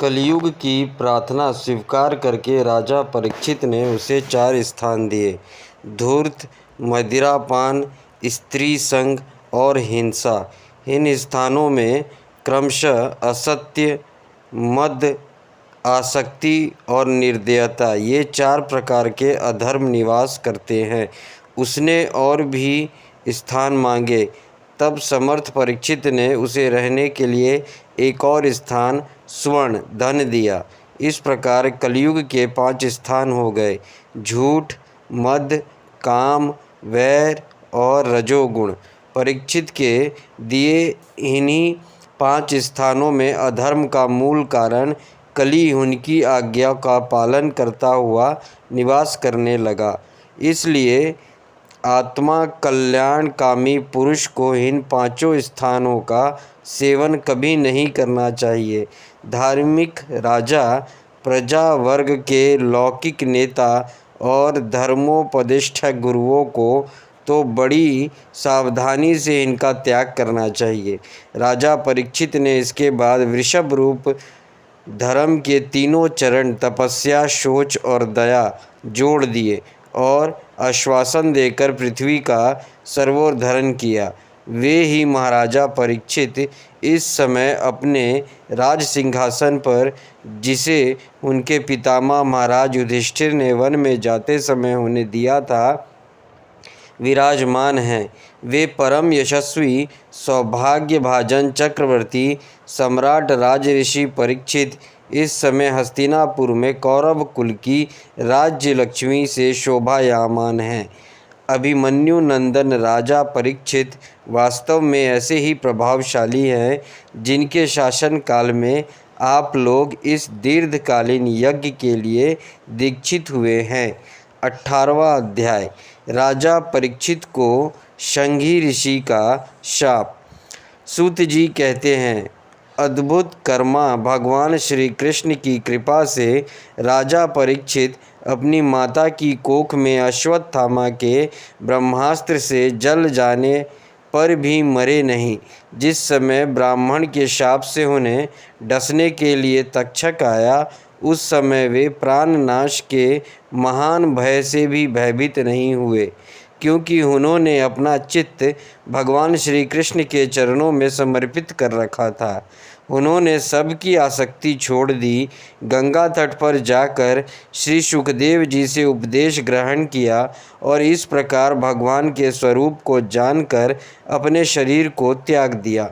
कलयुग की प्रार्थना स्वीकार करके राजा परीक्षित ने उसे 4 स्थान दिए: धूर्त, मदिरापान, स्त्री संग और हिंसा। इन स्थानों में क्रमशः असत्य, मद, आसक्ति और निर्दयता, ये 4 प्रकार के अधर्म निवास करते हैं। उसने और भी स्थान मांगे, तब समर्थ परीक्षित ने उसे रहने के लिए एक और स्थान, स्वर्ण, धन दिया। इस प्रकार कलयुग के 5 स्थान हो गए: झूठ, मद, काम, वैर और रजोगुण। परीक्षित के दिए इन्हीं 5 स्थानों में अधर्म का मूल कारण कली उनकी आज्ञा का पालन करता हुआ निवास करने लगा। इसलिए आत्मा कल्याणकामी पुरुष को इन 5 स्थानों का सेवन कभी नहीं करना चाहिए। धार्मिक राजा, प्रजा वर्ग के लौकिक नेता और धर्मोपदिष्ट गुरुओं को तो बड़ी सावधानी से इनका त्याग करना चाहिए। राजा परीक्षित ने इसके बाद वृषभ रूप धर्म के तीनों चरण तपस्या, शौच और दया जोड़ दिए और आश्वासन देकर पृथ्वी का सर्वोद्धारण किया। वे ही महाराजा परीक्षित इस समय अपने राज सिंहासन पर, जिसे उनके पितामह महाराज युधिष्ठिर ने वन में जाते समय उन्हें दिया था, विराजमान हैं। वे परम यशस्वी, सौभाग्यभाजन चक्रवर्ती सम्राट राजऋषि परीक्षित इस समय हस्तिनापुर में कौरव कुल की राज्य लक्ष्मी से शोभायमान हैं। अभिमन्यु नंदन राजा परीक्षित वास्तव में ऐसे ही प्रभावशाली हैं, जिनके शासन काल में आप लोग इस दीर्घकालीन यज्ञ के लिए दीक्षित हुए हैं। 18वां अध्याय। राजा परीक्षित को शंगी ऋषि का शाप। सूत जी कहते हैं, अद्भुत कर्मा भगवान श्री कृष्ण की कृपा से राजा परीक्षित अपनी माता की कोख में अश्वत्थामा के ब्रह्मास्त्र से जल जाने पर भी मरे नहीं। जिस समय ब्राह्मण के शाप से उन्हें डसने के लिए तक्षक आया, उस समय वे प्राणनाश के महान भय से भी भयभीत नहीं हुए, क्योंकि उन्होंने अपना चित्त भगवान श्री कृष्ण के चरणों में समर्पित कर रखा था। उन्होंने सबकी आसक्ति छोड़ दी, गंगा तट पर जाकर श्री सुखदेव जी से उपदेश ग्रहण किया और इस प्रकार भगवान के स्वरूप को जानकर अपने शरीर को त्याग दिया।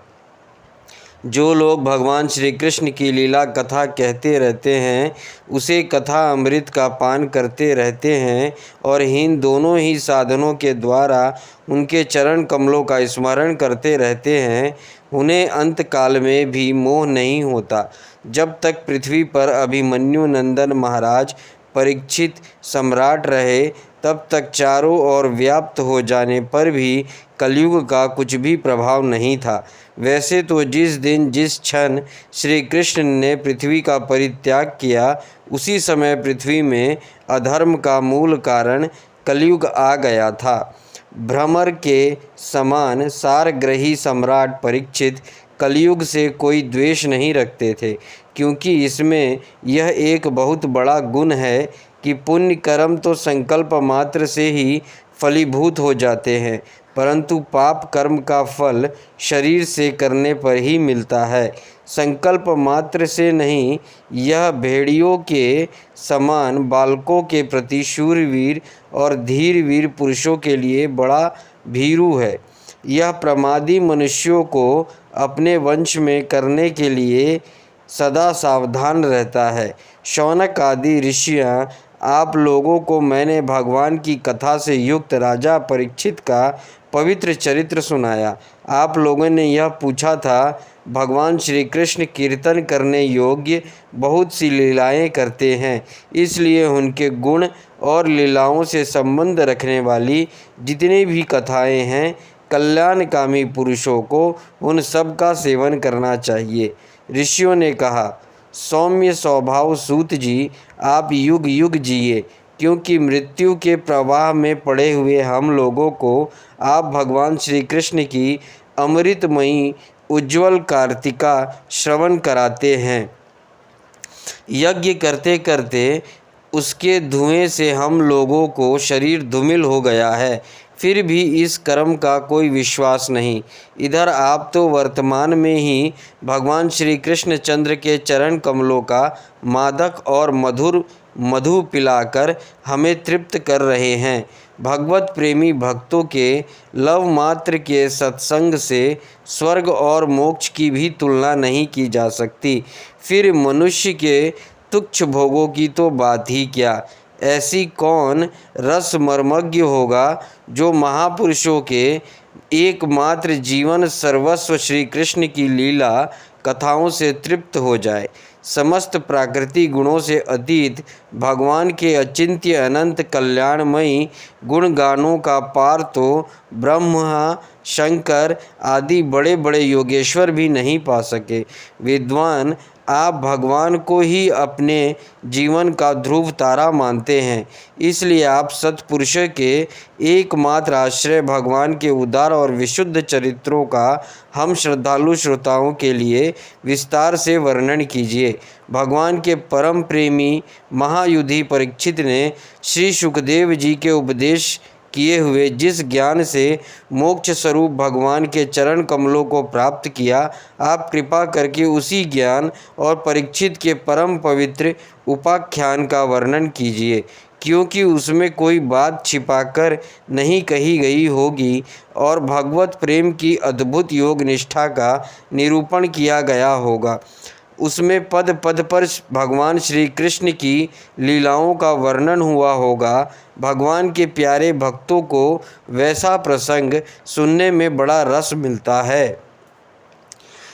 जो लोग भगवान श्री कृष्ण की लीला कथा कहते रहते हैं, उसे कथा अमृत का पान करते रहते हैं और इन दोनों ही साधनों के द्वारा उनके चरण कमलों का स्मरण करते रहते हैं, उन्हें अंत काल में भी मोह नहीं होता। जब तक पृथ्वी पर अभिमन्यु नंदन महाराज परीक्षित सम्राट रहे, तब तक चारों ओर व्याप्त हो जाने पर भी कलयुग का कुछ भी प्रभाव नहीं था। वैसे तो जिस दिन जिस क्षण श्री कृष्ण ने पृथ्वी का परित्याग किया, उसी समय पृथ्वी में अधर्म का मूल कारण कलयुग आ गया था। भ्रमर के समान सारग्रही सम्राट परीक्षित कलयुग से कोई द्वेष नहीं रखते थे, क्योंकि इसमें यह एक बहुत बड़ा गुण है कि पुण्य कर्म तो संकल्प मात्र से ही फलीभूत हो जाते हैं, परंतु पाप कर्म का फल शरीर से करने पर ही मिलता है, संकल्प मात्र से नहीं। यह भेड़ियों के समान बालकों के प्रति शूरवीर और धीरवीर पुरुषों के लिए बड़ा भीरू है। यह प्रमादी मनुष्यों को अपने वंश में करने के लिए सदा सावधान रहता है। शौनक आदि ऋषियाँ, आप लोगों को मैंने भगवान की कथा से युक्त राजा परीक्षित का पवित्र चरित्र सुनाया। आप लोगों ने यह पूछा था, भगवान श्री कृष्ण कीर्तन करने योग्य बहुत सी लीलाएं करते हैं, इसलिए उनके गुण और लीलाओं से संबंध रखने वाली जितनी भी कथाएं हैं, कल्याणकामी पुरुषों को उन सब का सेवन करना चाहिए। ऋषियों ने कहा, सौम्य स्वभाव सूत जी, आप युग युग जिए, क्योंकि मृत्यु के प्रवाह में पड़े हुए हम लोगों को आप भगवान श्री कृष्ण की अमृतमयी उज्ज्वल कार्तिका श्रवण कराते हैं। यज्ञ करते करते उसके धुएं से हम लोगों को शरीर धूमिल हो गया है, फिर भी इस कर्म का कोई विश्वास नहीं। इधर आप तो वर्तमान में ही भगवान श्री कृष्ण चंद्र के चरण कमलों का मादक और मधुर मधु पिलाकर हमें तृप्त कर रहे हैं। भगवत प्रेमी भक्तों के लव मात्र के सत्संग से स्वर्ग और मोक्ष की भी तुलना नहीं की जा सकती। फिर मनुष्य के तुच्छ भोगों की तो बात ही क्या। ऐसी कौन रस मर्मज्ञ होगा जो महापुरुषों के एकमात्र जीवन सर्वस्व श्री कृष्ण की लीला कथाओं से तृप्त हो जाए। समस्त प्राकृतिक गुणों से अतीत भगवान के अचिंत्य अनंत कल्याणमयी गुणगानों का पार तो ब्रह्मा शंकर आदि बड़े बड़े योगेश्वर भी नहीं पा सके। विद्वान, आप भगवान को ही अपने जीवन का ध्रुव तारा मानते हैं, इसलिए आप सत्पुरुष के एकमात्र आश्रय भगवान के उदार और विशुद्ध चरित्रों का हम श्रद्धालु श्रोताओं के लिए विस्तार से वर्णन कीजिए। भगवान के परम प्रेमी महायुधि परीक्षित ने श्री सुखदेव जी के उपदेश किए हुए जिस ज्ञान से मोक्ष स्वरूप भगवान के चरण कमलों को प्राप्त किया, आप कृपा करके उसी ज्ञान और परीक्षित के परम पवित्र उपाख्यान का वर्णन कीजिए, क्योंकि उसमें कोई बात छिपाकर नहीं कही गई होगी और भगवत प्रेम की अद्भुत योग निष्ठा का निरूपण किया गया होगा। उसमें पद पद पर भगवान श्री कृष्ण की लीलाओं का वर्णन हुआ होगा। भगवान के प्यारे भक्तों को वैसा प्रसंग सुनने में बड़ा रस मिलता है।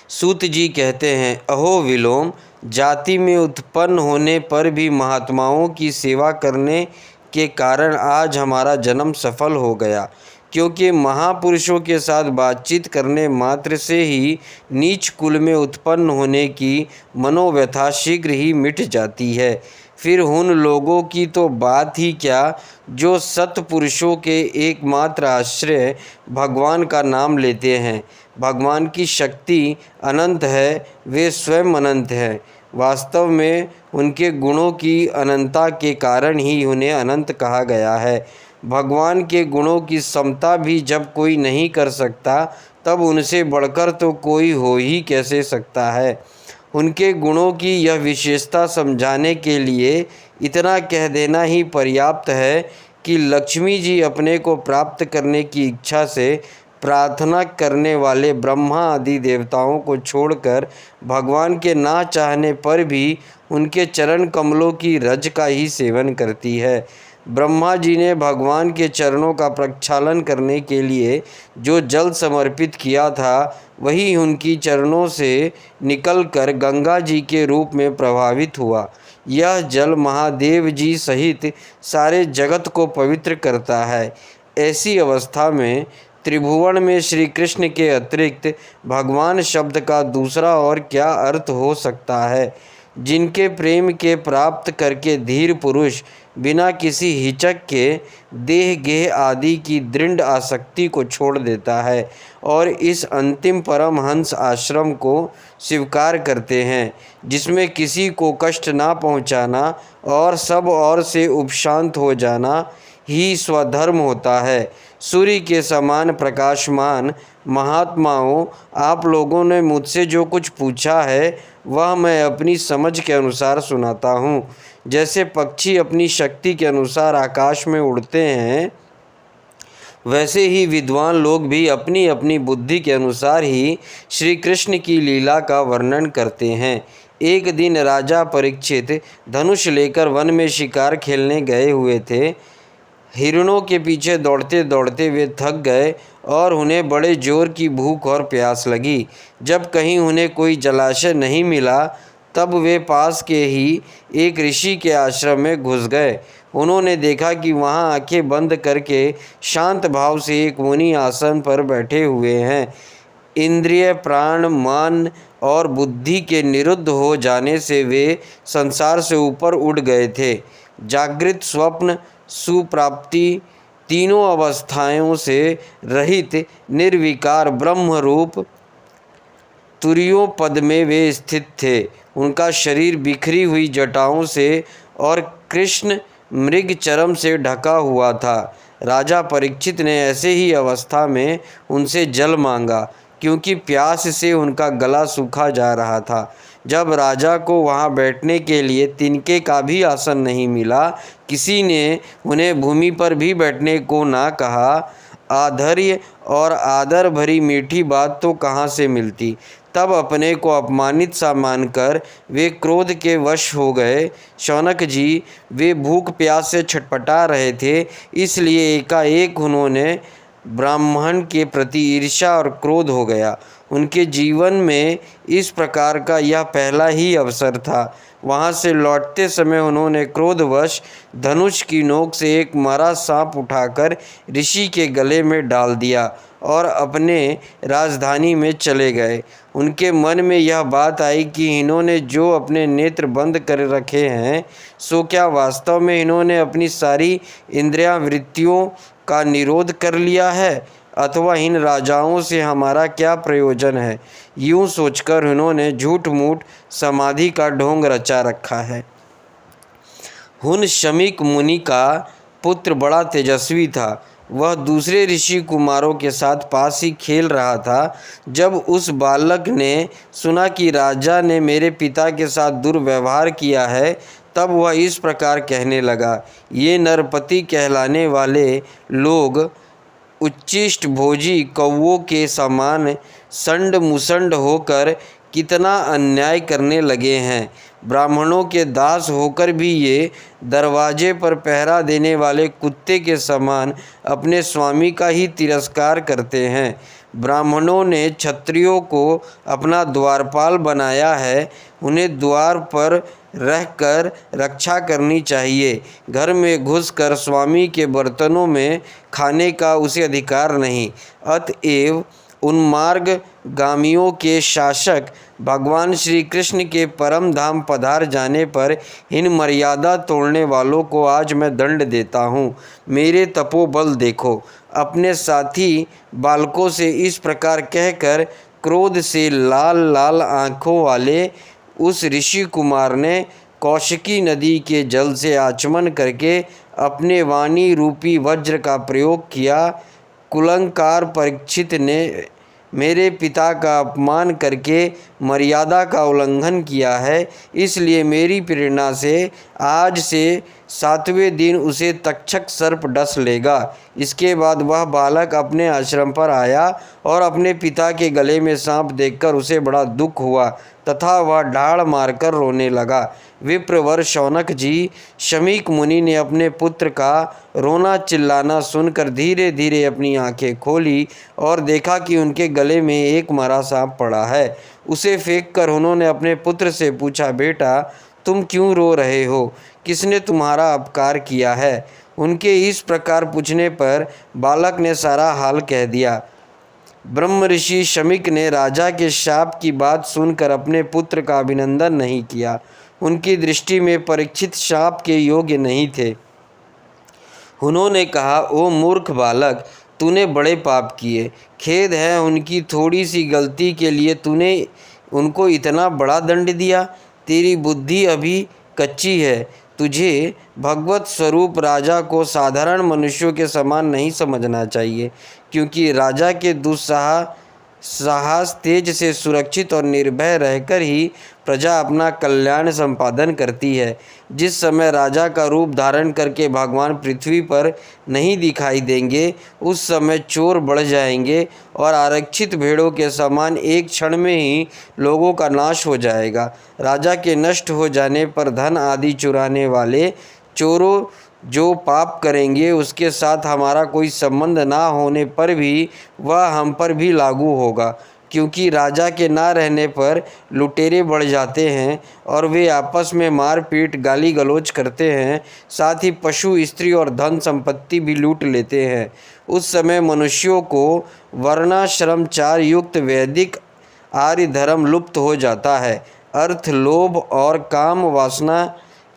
सूत जी कहते हैं, अहो विलोम, जाति में उत्पन्न होने पर भी महात्माओं की सेवा करने के कारण आज हमारा जन्म सफल हो गया, क्योंकि महापुरुषों के साथ बातचीत करने मात्र से ही नीच कुल में उत्पन्न होने की मनोव्यथा शीघ्र ही मिट जाती है। फिर उन लोगों की तो बात ही क्या जो सत्पुरुषों के एकमात्र आश्रय भगवान का नाम लेते हैं। भगवान की शक्ति अनंत है, वे स्वयं अनंत हैं। वास्तव में उनके गुणों की अनंतता के कारण ही उन्हें अनंत कहा गया है। भगवान के गुणों की समता भी जब कोई नहीं कर सकता, तब उनसे बढ़कर तो कोई हो ही कैसे सकता है। उनके गुणों की यह विशेषता समझाने के लिए इतना कह देना ही पर्याप्त है कि लक्ष्मी जी अपने को प्राप्त करने की इच्छा से प्रार्थना करने वाले ब्रह्मा आदि देवताओं को छोड़कर भगवान के ना चाहने पर भी उनके चरण कमलों की रज का ही सेवन करती है। ब्रह्मा जी ने भगवान के चरणों का प्रक्षालन करने के लिए जो जल समर्पित किया था, वही उनकी चरणों से निकलकर गंगा जी के रूप में प्रभावित हुआ। यह जल महादेव जी सहित सारे जगत को पवित्र करता है। ऐसी अवस्था में त्रिभुवन में श्री कृष्ण के अतिरिक्त भगवान शब्द का दूसरा और क्या अर्थ हो सकता है। जिनके प्रेम के प्राप्त करके धीर पुरुष बिना किसी हिचक के देह गेह आदि की दृढ़ आसक्ति को छोड़ देता है और इस अंतिम परमहंस आश्रम को स्वीकार करते हैं, जिसमें किसी को कष्ट ना पहुंचाना और सब ओर से उपशांत हो जाना ही स्वधर्म होता है। सूर्य के समान प्रकाशमान महात्माओं, आप लोगों ने मुझसे जो कुछ पूछा है वह मैं अपनी समझ के अनुसार सुनाता हूँ। जैसे पक्षी अपनी शक्ति के अनुसार आकाश में उड़ते हैं, वैसे ही विद्वान लोग भी अपनी अपनी बुद्धि के अनुसार ही श्री कृष्ण की लीला का वर्णन करते हैं। एक दिन राजा परीक्षित धनुष लेकर वन में शिकार खेलने गए हुए थे। हिरणों के पीछे दौड़ते दौड़ते वे थक गए और उन्हें बड़े जोर की भूख और प्यास लगी। जब कहीं उन्हें कोई जलाशय नहीं मिला, तब वे पास के ही एक ऋषि के आश्रम में घुस गए। उन्होंने देखा कि वहाँ आंखें बंद करके शांत भाव से एक मुनि आसन पर बैठे हुए हैं। इंद्रिय, प्राण, मन और बुद्धि के निरुद्ध हो जाने से वे संसार से ऊपर उड़ गए थे। जागृत, स्वप्न, सुप्राप्ति तीनों अवस्थाओं से रहित निर्विकार ब्रह्म रूप तुरियों पद में वे स्थित थे। उनका शरीर बिखरी हुई जटाओं से और कृष्ण मृग चर्म से ढका हुआ था। राजा परीक्षित ने ऐसे ही अवस्था में उनसे जल मांगा, क्योंकि प्यास से उनका गला सूखा जा रहा था। जब राजा को वहाँ बैठने के लिए तिनके का भी आसन नहीं मिला, किसी ने उन्हें भूमि पर भी बैठने को ना कहा, आधर्य और आदर भरी मीठी बात तो कहाँ से मिलती। तब अपने को अपमानित सा मानकर वे क्रोध के वश हो गए। शौनक जी, वे भूख प्यास से छटपटा रहे थे, इसलिए एकाएक उन्होंने ब्राह्मण के प्रति ईर्ष्या और क्रोध हो गया। उनके जीवन में इस प्रकार का यह पहला ही अवसर था। वहाँ से लौटते समय उन्होंने क्रोधवश धनुष की नोक से एक मरा सांप उठाकर ऋषि के गले में डाल दिया और अपने राजधानी में चले गए। उनके मन में यह बात आई कि इन्होंने जो अपने नेत्र बंद कर रखे हैं, सो क्या वास्तव में इन्होंने अपनी सारी इंद्रियां वृत्तियों का निरोध कर लिया है, अथवा इन राजाओं से हमारा क्या प्रयोजन है। यूं सोचकर उन्होंने झूठ मूठ समाधि का ढोंग रचा रखा है। हुन शमीक मुनि का पुत्र बड़ा तेजस्वी था। वह दूसरे ऋषि कुमारों के साथ पास ही खेल रहा था। जब उस बालक ने सुना कि राजा ने मेरे पिता के साथ दुर्व्यवहार किया है, तब वह इस प्रकार कहने लगा, ये नरपति कहलाने वाले लोग उच्चिष्ट भोजी कौवों के समान संड मुसंड होकर कितना अन्याय करने लगे हैं। ब्राह्मणों के दास होकर भी ये दरवाजे पर पहरा देने वाले कुत्ते के समान अपने स्वामी का ही तिरस्कार करते हैं। ब्राह्मणों ने क्षत्रियों को अपना द्वारपाल बनाया है, उन्हें द्वार पर रहकर रक्षा करनी चाहिए। घर में घुसकर स्वामी के बर्तनों में खाने का उसे अधिकार नहीं। अतएव उन्मार्ग गामियों के शासक भगवान श्री कृष्ण के परम धाम पधार जाने पर इन मर्यादा तोड़ने वालों को आज मैं दंड देता हूँ। मेरे तपोबल देखो। अपने साथी बालकों से इस प्रकार कहकर क्रोध से लाल लाल आँखों वाले उस ऋषि कुमार ने कौशिकी नदी के जल से आचमन करके अपने वाणी रूपी वज्र का प्रयोग किया। कुलंकार परीक्षित ने मेरे पिता का अपमान करके मर्यादा का उल्लंघन किया है, इसलिए मेरी प्रेरणा से आज से 7वें दिन उसे तक्षक सर्प डस लेगा। इसके बाद वह बालक अपने आश्रम पर आया और अपने पिता के गले में सांप देखकर उसे बड़ा दुख हुआ तथा वह ढाड़ मारकर रोने लगा। विप्रवर शौनक जी, शमीक मुनि ने अपने पुत्र का रोना चिल्लाना सुनकर धीरे धीरे अपनी आंखें खोली और देखा कि उनके गले में एक मरा सांप पड़ा है। उसे फेंककर उन्होंने अपने पुत्र से पूछा, बेटा तुम क्यों रो रहे हो? किसने तुम्हारा अपकार किया है? उनके इस प्रकार पूछने पर बालक ने सारा हाल कह दिया। ब्रह्म ऋषि शमीक ने राजा के शाप की बात सुनकर अपने पुत्र का अभिनंदन नहीं किया। उनकी दृष्टि में परीक्षित शाप के योग्य नहीं थे। उन्होंने कहा, ओ मूर्ख बालक, तूने बड़े पाप किए। खेद है, उनकी थोड़ी सी गलती के लिए तूने उनको इतना बड़ा दंड दिया। तेरी बुद्धि अभी कच्ची है। तुझे भगवत स्वरूप राजा को साधारण मनुष्यों के समान नहीं समझना चाहिए, क्योंकि राजा के साहस तेज से सुरक्षित और निर्भय रहकर ही प्रजा अपना कल्याण संपादन करती है। जिस समय राजा का रूप धारण करके भगवान पृथ्वी पर नहीं दिखाई देंगे, उस समय चोर बढ़ जाएंगे और आरक्षित भेड़ों के समान एक क्षण में ही लोगों का नाश हो जाएगा। राजा के नष्ट हो जाने पर धन आदि चुराने वाले चोरों जो पाप करेंगे, उसके साथ हमारा कोई संबंध ना होने पर भी वह हम पर भी लागू होगा, क्योंकि राजा के ना रहने पर लुटेरे बढ़ जाते हैं और वे आपस में मारपीट गाली गलौज करते हैं, साथ ही पशु, स्त्री और धन संपत्ति भी लूट लेते हैं। उस समय मनुष्यों को वर्णाश्रम चार युक्त वैदिक आर्य धर्म लुप्त हो जाता है। अर्थ, लोभ और काम वासना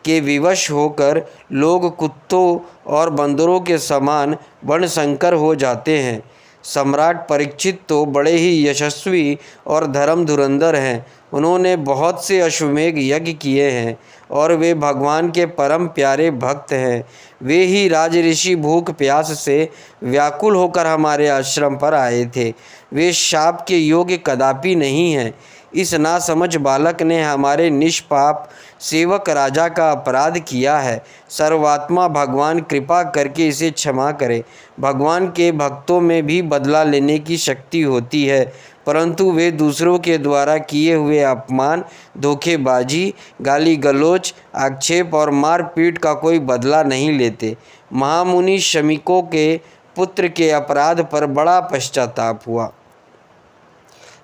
के विवश होकर लोग कुत्तों और बंदरों के समान वर्णशंकर हो जाते हैं। सम्राट परीक्षित तो बड़े ही यशस्वी और धर्म धुरंधर हैं। उन्होंने बहुत से अश्वमेध यज्ञ किए हैं और वे भगवान के परम प्यारे भक्त हैं। वे ही राज ऋषि भूख प्यास से व्याकुल होकर हमारे आश्रम पर आए थे। वे शाप के योग्य कदापि नहीं हैं। इस नासमझ बालक ने हमारे निष्पाप सेवक राजा का अपराध किया है। सर्वात्मा भगवान कृपा करके इसे क्षमा करे। भगवान के भक्तों में भी बदला लेने की शक्ति होती है, परंतु वे दूसरों के द्वारा किए हुए अपमान, धोखेबाजी, गाली गलौज, आक्षेप और मारपीट का कोई बदला नहीं लेते। महामुनि शमीकों के पुत्र के अपराध पर बड़ा पश्चाताप हुआ।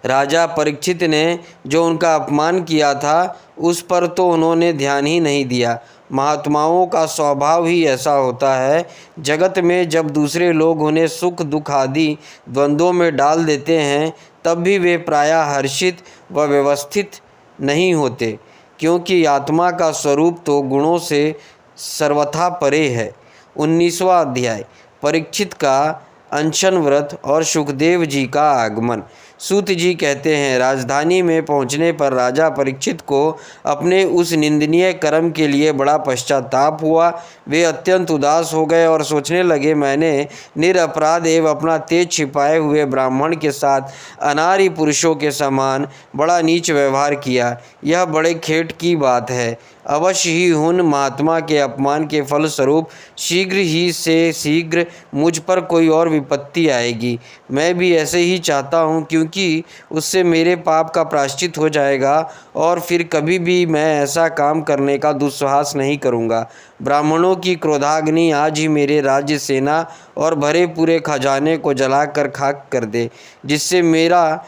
राजा परीक्षित ने जो उनका अपमान किया था, उस पर तो उन्होंने ध्यान ही नहीं दिया। महात्माओं का स्वभाव ही ऐसा होता है। जगत में जब दूसरे लोग उन्हें सुख दुख आदि द्वंद्वों में डाल देते हैं, तब भी वे प्रायः हर्षित व व्यवस्थित नहीं होते, क्योंकि आत्मा का स्वरूप तो गुणों से सर्वथा परे है। 19वां अध्याय, परीक्षित का अनशन व्रत और सुखदेव जी का आगमन। सूत जी कहते हैं, राजधानी में पहुंचने पर राजा परीक्षित को अपने उस निंदनीय कर्म के लिए बड़ा पश्चाताप हुआ। वे अत्यंत उदास हो गए और सोचने लगे, मैंने निरपराध एवं अपना तेज छिपाए हुए ब्राह्मण के साथ अनारी पुरुषों के समान बड़ा नीच व्यवहार किया। यह बड़े खेद की बात है। अवश्य ही उन महात्मा के अपमान के फलस्वरूप शीघ्र ही से शीघ्र मुझ पर कोई और विपत्ति आएगी। मैं भी ऐसे ही चाहता हूँ, क्योंकि उससे मेरे पाप का प्रायश्चित हो जाएगा और फिर कभी भी मैं ऐसा काम करने का दुस्साहस नहीं करूँगा। ब्राह्मणों की क्रोधाग्नि आज ही मेरे राज्य, सेना और भरे पूरे खजाने को जलाकर खाक कर दे, जिससे मेरा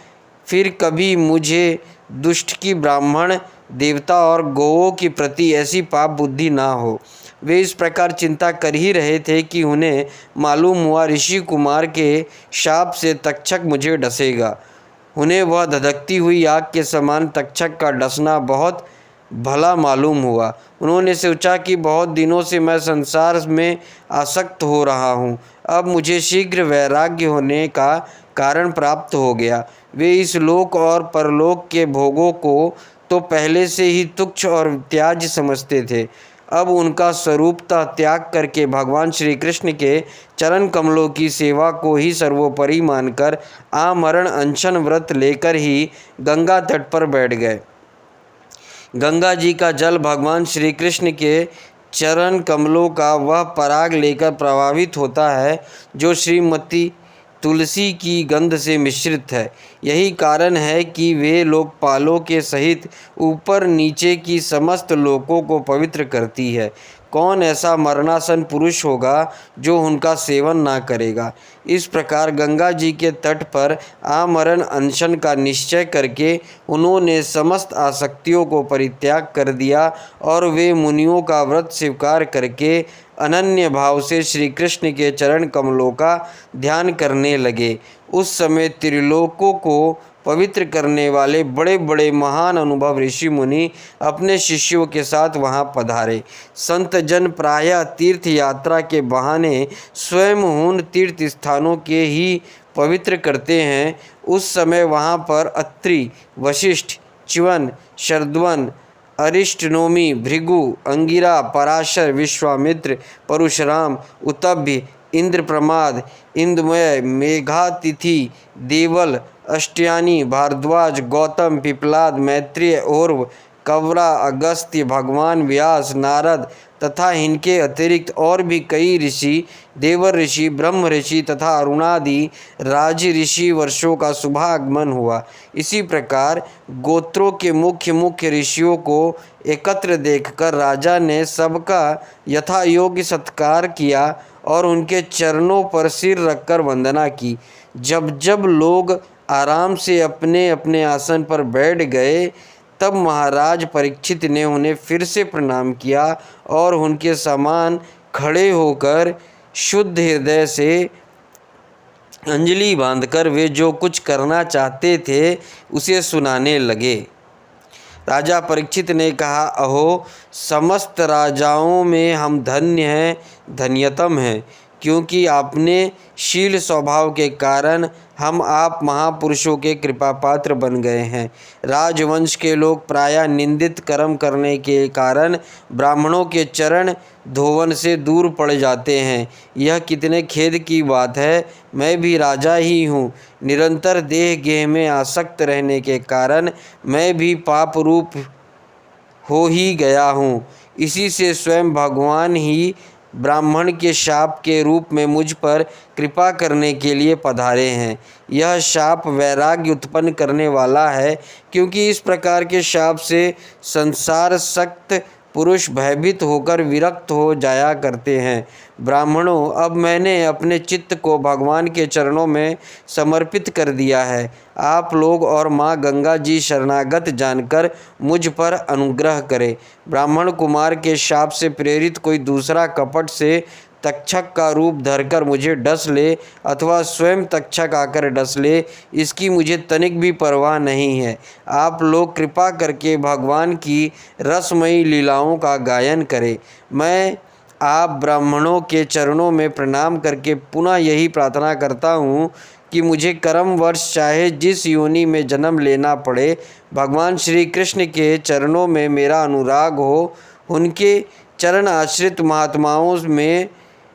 फिर कभी मुझे दुष्ट की ब्राह्मण, देवता और गौओं के प्रति ऐसी पाप बुद्धि ना हो। वे इस प्रकार चिंता कर ही रहे थे कि उन्हें मालूम हुआ ऋषि कुमार के शाप से तक्षक मुझे डसेगा। उन्हें वह धधकती हुई आग के समान तक्षक का डसना बहुत भला मालूम हुआ। उन्होंने सोचा कि बहुत दिनों से मैं संसार में आसक्त हो रहा हूँ, अब मुझे शीघ्र वैराग्य होने का कारण प्राप्त हो गया। वे इस लोक और परलोक के भोगों को तो पहले से ही तुच्छ और त्याज्य समझते थे। अब उनका स्वरूपतः त्याग करके भगवान श्री कृष्ण के चरण कमलों की सेवा को ही सर्वोपरि मानकर आमरण अनशन व्रत लेकर ही गंगा तट पर बैठ गए। गंगा जी का जल भगवान श्री कृष्ण के चरण कमलों का वह पराग लेकर प्रभावित होता है, जो श्रीमती तुलसी की गंध से मिश्रित है। यही कारण है कि वे लोकपालों के सहित ऊपर नीचे की समस्त लोकों को पवित्र करती है। कौन ऐसा मरणासन पुरुष होगा जो उनका सेवन ना करेगा। इस प्रकार गंगा जी के तट पर आमरण अनशन का निश्चय करके उन्होंने समस्त आसक्तियों को परित्याग कर दिया और वे मुनियों का व्रत स्वीकार करके अनन्य भाव से श्री कृष्ण के चरण कमलों का ध्यान करने लगे। उस समय त्रिलोकों को पवित्र करने वाले बड़े बड़े महान अनुभव ऋषि मुनि अपने शिष्यों के साथ वहां पधारे। संत जन प्रायः तीर्थ यात्रा के बहाने स्वयं उन तीर्थ स्थानों के ही पवित्र करते हैं। उस समय वहां पर अत्रि, वशिष्ठ, च्यवन, शरद्वन, अरिष्टनोमी, भृगु, अंगिरा, पराशर, विश्वामित्र, परशुराम, उतभ्य, इंद्रप्रमाद, इंदुमय, मेघातिथि, देवल, अष्टयानी, भारद्वाज, गौतम, पिपलाद, मैत्रेय, और्व, कव्रा, अगस्त्य, भगवान व्यास, नारद तथा इनके अतिरिक्त और भी कई ऋषि, देवर ऋषि, ब्रह्म ऋषि तथा अरुणादि राज ऋषि वर्षों का शुभागमन हुआ। इसी प्रकार गोत्रों के मुख्य मुख्य ऋषियों को एकत्र देखकर राजा ने सबका यथा योग्य सत्कार किया और उनके चरणों पर सिर रखकर वंदना की। जब जब लोग आराम से अपने अपने आसन पर बैठ गए, तब महाराज परीक्षित ने उन्हें फिर से प्रणाम किया और उनके समान खड़े होकर शुद्ध हृदय से अंजलि बांधकर वे जो कुछ करना चाहते थे उसे सुनाने लगे। राजा परीक्षित ने कहा, अहो समस्त राजाओं में हम धन्य हैं, धन्यतम हैं, क्योंकि अपने शील स्वभाव के कारण हम आप महापुरुषों के कृपा पात्र बन गए हैं। राजवंश के लोग प्रायः निंदित कर्म करने के कारण ब्राह्मणों के चरण धोवन से दूर पड़ जाते हैं। यह कितने खेद की बात है। मैं भी राजा ही हूँ। निरंतर देह गेह में आसक्त रहने के कारण मैं भी पाप रूप हो ही गया हूँ। इसी से स्वयं भगवान ही ब्राह्मण के शाप के रूप में मुझ पर कृपा करने के लिए पधारे हैं। यह शाप वैराग्य उत्पन्न करने वाला है, क्योंकि इस प्रकार के शाप से संसार सक्त पुरुष भयभीत होकर विरक्त हो जाया करते हैं। ब्राह्मणों, अब मैंने अपने चित्त को भगवान के चरणों में समर्पित कर दिया है। आप लोग और माँ गंगा जी शरणागत जानकर मुझ पर अनुग्रह करें। ब्राह्मण कुमार के शाप से प्रेरित कोई दूसरा कपट से तक्षक का रूप धरकर मुझे डस ले अथवा स्वयं तक्षक आकर डस ले, इसकी मुझे तनिक भी परवाह नहीं है। आप लोग कृपा करके भगवान की रसमयी लीलाओं का गायन करें। मैं आप ब्राह्मणों के चरणों में प्रणाम करके पुनः यही प्रार्थना करता हूँ कि मुझे कर्मवश चाहे जिस योनि में जन्म लेना पड़े, भगवान श्री कृष्ण के चरणों में मेरा अनुराग हो, उनके चरण आश्रित महात्माओं में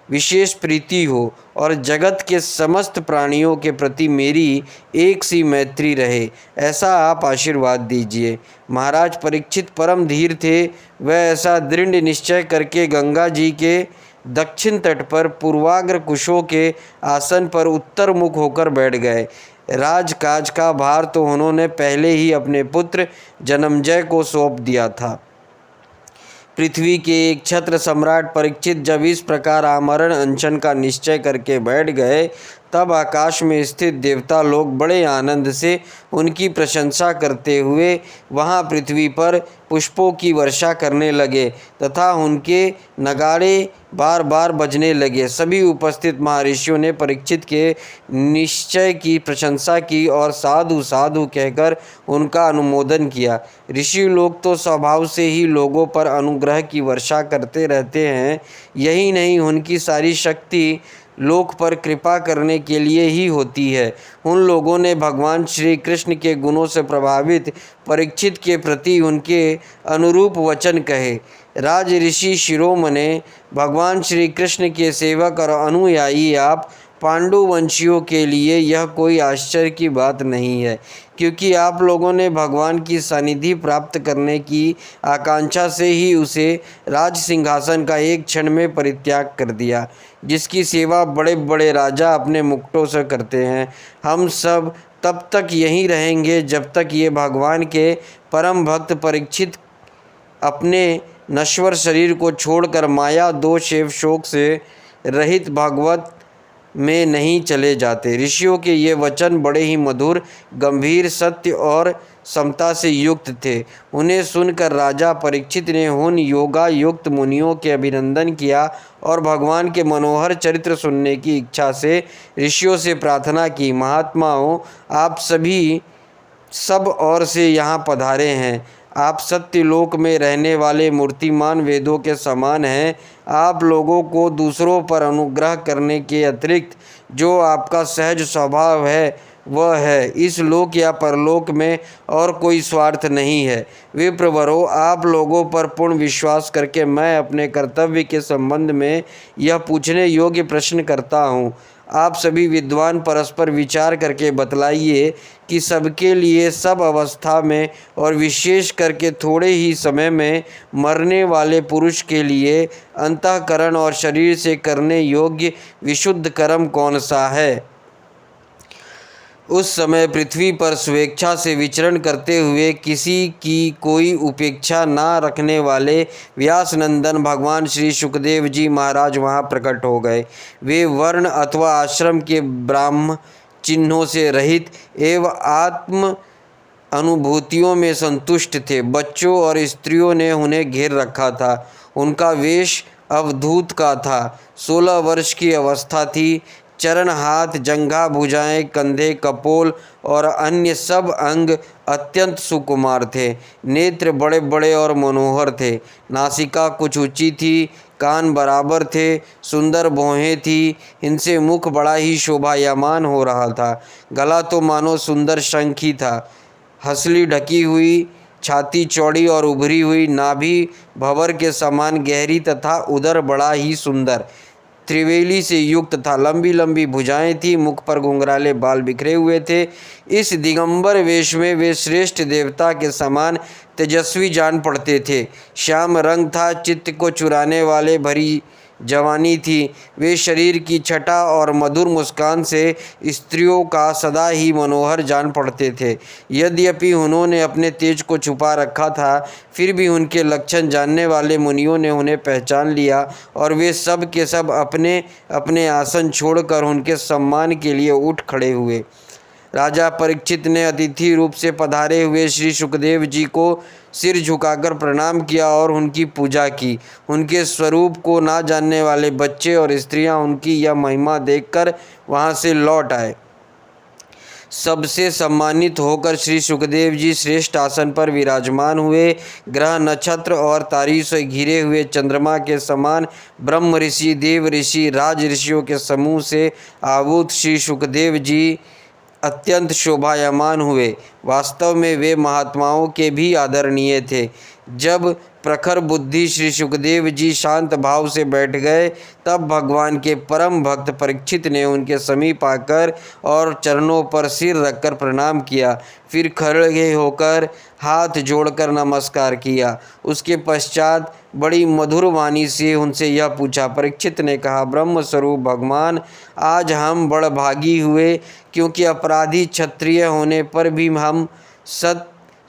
विशेष प्रीति हो और जगत के समस्त प्राणियों के प्रति मेरी एक सी मैत्री रहे, ऐसा आप आशीर्वाद दीजिए। महाराज परीक्षित परम धीर थे। वह ऐसा दृढ़ निश्चय करके गंगा जी के दक्षिण तट पर पूर्वाग्र कुशों के आसन पर उत्तर मुख होकर बैठ गए। राजकाज का भार तो उन्होंने पहले ही अपने पुत्र जन्मजय को सौंप दिया था। पृथ्वी के एक छत्र सम्राट परीक्षित जब इस प्रकार आमरण अनशन का निश्चय करके बैठ गए, तब आकाश में स्थित देवता लोग बड़े आनंद से उनकी प्रशंसा करते हुए वहां पृथ्वी पर पुष्पों की वर्षा करने लगे तथा उनके नगाड़े बार बार बजने लगे। सभी उपस्थित महर्षियों ने परीक्षित के निश्चय की प्रशंसा की और साधु साधु कहकर उनका अनुमोदन किया। ऋषि लोग तो स्वभाव से ही लोगों पर अनुग्रह की वर्षा करते रहते हैं। यही नहीं, उनकी सारी शक्ति लोक पर कृपा करने के लिए ही होती है। उन लोगों ने भगवान श्री कृष्ण के गुणों से प्रभावित परीक्षित के प्रति उनके अनुरूप वचन कहे। राज ऋषि शिरोमणे, भगवान श्री कृष्ण के सेवक और अनुयायी आप पांडुवंशियों के लिए यह कोई आश्चर्य की बात नहीं है, क्योंकि आप लोगों ने भगवान की सानिधि प्राप्त करने की आकांक्षा से ही उसे राज सिंहासन का एक क्षण में परित्याग कर दिया, जिसकी सेवा बड़े बड़े राजा अपने मुकुटों से करते हैं। हम सब तब तक यहीं रहेंगे जब तक ये भगवान के परम भक्त परीक्षित अपने नश्वर शरीर को छोड़कर माया दोष एवं शोक से रहित भागवत में नहीं चले जाते। ऋषियों के ये वचन बड़े ही मधुर, गंभीर, सत्य और समता से युक्त थे। उन्हें सुनकर राजा परीक्षित ने उन योगा युक्त मुनियों के अभिनंदन किया और भगवान के मनोहर चरित्र सुनने की इच्छा से ऋषियों से प्रार्थना की, महात्माओं, आप सभी सब ओर से यहाँ पधारे हैं। आप सत्यलोक में रहने वाले मूर्तिमान वेदों के समान हैं। आप लोगों को दूसरों पर अनुग्रह करने के अतिरिक्त जो आपका सहज स्वभाव है वह है। इस लोक या परलोक में और कोई स्वार्थ नहीं है। विप्रवरों, आप लोगों पर पूर्ण विश्वास करके मैं अपने कर्तव्य के संबंध में यह पूछने योग्य प्रश्न करता हूँ। आप सभी विद्वान परस्पर विचार करके बतलाइए कि सबके लिए सब अवस्था में और विशेष करके थोड़े ही समय में मरने वाले पुरुष के लिए अंतःकरण और शरीर से करने योग्य विशुद्ध कर्म कौन सा है। उस समय पृथ्वी पर स्वेच्छा से विचरण करते हुए किसी की कोई उपेक्षा ना रखने वाले व्यासनंदन भगवान श्री सुखदेव जी महाराज वहाँ प्रकट हो गए। वे वर्ण अथवा आश्रम के ब्राह्म चिन्हों से रहित एवं आत्म अनुभूतियों में संतुष्ट थे। बच्चों और स्त्रियों ने उन्हें घेर रखा था। उनका वेश अवधूत का था। 16 वर्ष की अवस्था थी। चरण, हाथ, जंघा, भुजाएं, कंधे, कपोल और अन्य सब अंग अत्यंत सुकुमार थे। नेत्र बड़े बड़े और मनोहर थे। नासिका कुछ ऊंची थी, कान बराबर थे, सुंदर भौहें थी। इनसे मुख बड़ा ही शोभायमान हो रहा था। गला तो मानो सुंदर शंख ही था। हंसली ढकी हुई, छाती चौड़ी और उभरी हुई, नाभि भंवर के समान गहरी तथा उदर बड़ा ही सुंदर त्रिवेली से युक्त था। लंबी लंबी भुजाएं थी, मुख पर घुंघराले बाल बिखरे हुए थे। इस दिगंबर वेश में वे श्रेष्ठ देवता के समान तेजस्वी जान पड़ते थे। श्याम रंग था, चित्त को चुराने वाले भरी जवानी थी। वे शरीर की छटा और मधुर मुस्कान से स्त्रियों का सदा ही मनोहर जान पड़ते थे। यद्यपि उन्होंने अपने तेज को छुपा रखा था, फिर भी उनके लक्षण जानने वाले मुनियों ने उन्हें पहचान लिया और वे सब के सब अपने अपने आसन छोड़कर उनके सम्मान के लिए उठ खड़े हुए। राजा परीक्षित ने अतिथि रूप से पधारे हुए श्री सुखदेव जी को सिर झुकाकर प्रणाम किया और उनकी पूजा की। उनके स्वरूप को ना जानने वाले बच्चे और स्त्रियां उनकी यह महिमा देखकर वहां से लौट आए। सबसे सम्मानित होकर श्री सुखदेव जी श्रेष्ठ आसन पर विराजमान हुए। ग्रह, नक्षत्र और तारों से घिरे हुए चंद्रमा के समान ब्रह्म ऋषि, देव ऋषि, राज ऋषियों के समूह से आवृत श्री सुखदेव जी अत्यंत शोभायमान हुए। वास्तव में वे महात्माओं के भी आदरणीय थे। जब प्रखर बुद्धि श्री सुखदेव जी शांत भाव से बैठ गए, तब भगवान के परम भक्त परीक्षित ने उनके समीप आकर और चरणों पर सिर रखकर प्रणाम किया। फिर खड़े होकर हाथ जोड़कर नमस्कार किया। उसके पश्चात बड़ी मधुर वाणी से उनसे यह पूछा। परीक्षित ने कहा, ब्रह्म स्वरूप भगवान, आज हम बड़भागी हुए, क्योंकि अपराधी क्षत्रिय होने पर भी हम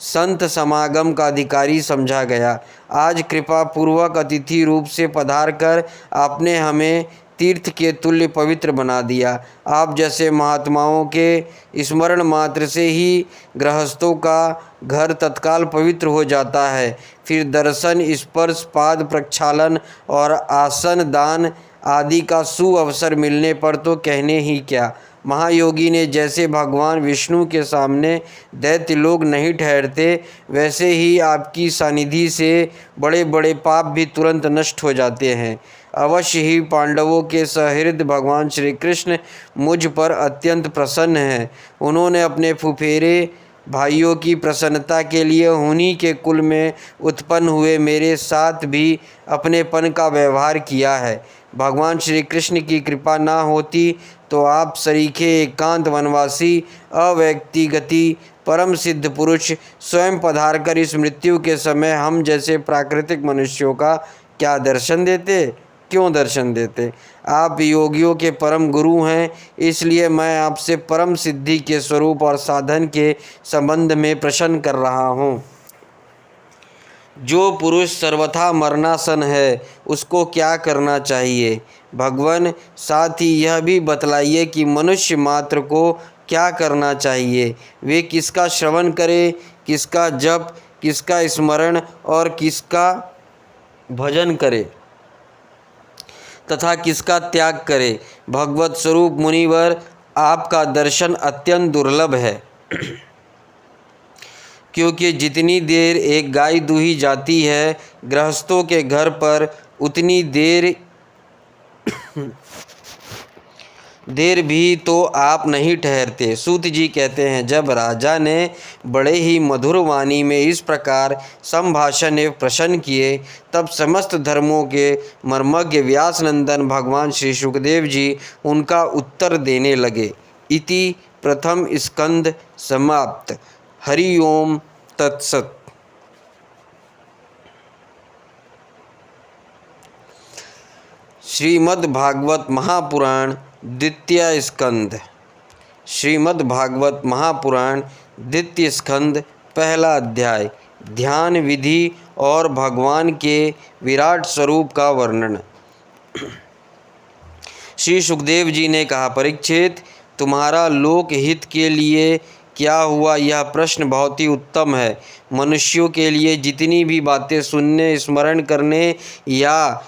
संत समागम का अधिकारी समझा गया। आज कृपा पूर्वक अतिथि रूप से पधार कर आपने हमें तीर्थ के तुल्य पवित्र बना दिया। आप जैसे महात्माओं के स्मरण मात्र से ही गृहस्थों का घर तत्काल पवित्र हो जाता है। फिर दर्शन, स्पर्श, पाद प्रक्षालन और आसन दान आदि का सुअवसर मिलने पर तो कहने ही क्या। महायोगी ने जैसे भगवान विष्णु के सामने दैत्य लोग नहीं ठहरते, वैसे ही आपकी सानिधि से बड़े बड़े पाप भी तुरंत नष्ट हो जाते हैं। अवश्य ही पांडवों के सहृदय भगवान श्री कृष्ण मुझ पर अत्यंत प्रसन्न हैं। उन्होंने अपने फुफेरे भाइयों की प्रसन्नता के लिए उन्हीं के कुल में उत्पन्न हुए मेरे साथ भी अपनेपन का व्यवहार किया है। भगवान श्री कृष्ण की कृपा ना होती तो आप सरीखे एकांत वनवासी अव्यक्तिगति परम सिद्ध पुरुष स्वयं पधारकर इस मृत्यु के समय हम जैसे प्राकृतिक मनुष्यों का क्या दर्शन देते, क्यों दर्शन देते। आप योगियों के परम गुरु हैं, इसलिए मैं आपसे परम सिद्धि के स्वरूप और साधन के संबंध में प्रश्न कर रहा हूँ। जो पुरुष सर्वथा मरणासन है, उसको क्या करना चाहिए। भगवान, साथ ही यह भी बतलाइए कि मनुष्य मात्र को क्या करना चाहिए। वे किसका श्रवण करें, किसका जप, किसका स्मरण और किसका भजन करे तथा किसका त्याग करे। भगवत स्वरूप मुनिवर, आपका दर्शन अत्यंत दुर्लभ है, क्योंकि जितनी देर एक गाय दूही जाती है गृहस्थों के घर पर, उतनी देर भी तो आप नहीं ठहरते। सूत जी कहते हैं, जब राजा ने बड़े ही मधुर वाणी में इस प्रकार संभाषण एवं प्रश्न किए, तब समस्त धर्मों के मर्मज्ञ व्यासनंदन भगवान श्री सुखदेव जी उनका उत्तर देने लगे। इति प्रथम स्कंद समाप्त। हरि ओम तत्सत। श्रीमद् भागवत महापुराण द्वितीय स्कंद। श्रीमद् भागवत महापुराण द्वितीय स्कंद पहला अध्याय। ध्यान विधि और भगवान के विराट स्वरूप का वर्णन। श्री सुखदेव जी ने कहा, परीक्षित, तुम्हारा लोक हित के लिए क्या हुआ, यह प्रश्न बहुत ही उत्तम है। मनुष्यों के लिए जितनी भी बातें सुनने, स्मरण करने या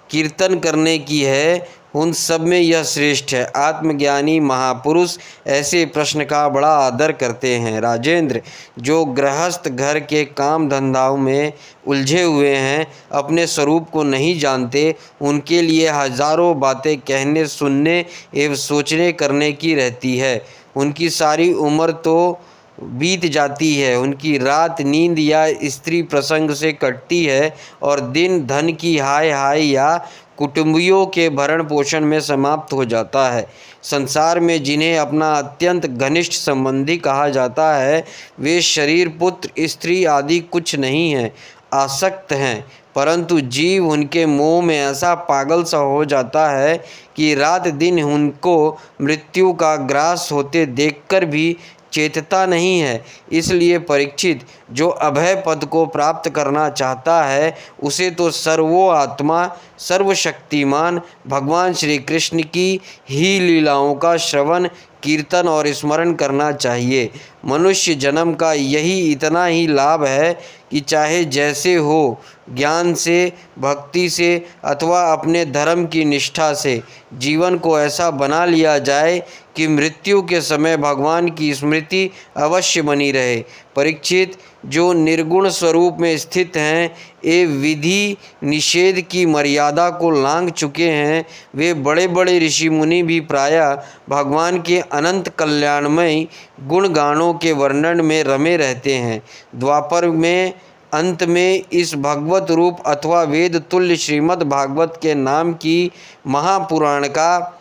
कीर्तन करने की है, उन सब में यह श्रेष्ठ है। आत्मज्ञानी महापुरुष ऐसे प्रश्न का बड़ा आदर करते हैं। राजेंद्र, जो गृहस्थ घर के काम धंधाओं में उलझे हुए हैं, अपने स्वरूप को नहीं जानते, उनके लिए हजारों बातें कहने, सुनने एवं सोचने करने की रहती है। उनकी सारी उम्र तो बीत जाती है, उनकी रात नींद या स्त्री प्रसंग से कटती है और दिन धन की हाय हाय या कुटुंबियों के भरण पोषण में समाप्त हो जाता है। संसार में जिन्हें अपना अत्यंत घनिष्ठ संबंधी कहा जाता है, वे शरीर, पुत्र, स्त्री आदि कुछ नहीं हैं, आसक्त हैं, परंतु जीव उनके मोह में ऐसा पागल सा हो जाता है कि रात दिन उनको मृत्यु का ग्रास होते देखकर भी चेतता नहीं है। इसलिए परीक्षित, जो अभय पद को प्राप्त करना चाहता है, उसे तो सर्वोत्मा सर्वशक्तिमान भगवान श्री कृष्ण की ही लीलाओं का श्रवण, कीर्तन और स्मरण करना चाहिए। मनुष्य जन्म का यही इतना ही लाभ है कि चाहे जैसे हो, ज्ञान से, भक्ति से अथवा अपने धर्म की निष्ठा से जीवन को ऐसा बना लिया जाए कि मृत्यु के समय भगवान की स्मृति अवश्य बनी रहे। परीक्षित, जो निर्गुण स्वरूप में स्थित हैं, ये विधि निषेध की मर्यादा को लांघ चुके हैं, वे बड़े बड़े ऋषि मुनि भी प्रायः भगवान के अनंत कल्याणमय गुणगानों के वर्णन में रमे रहते हैं। द्वापर में अंत में इस भगवत रूप अथवा वेद तुल्य श्रीमद् भागवत के नाम की महापुराण का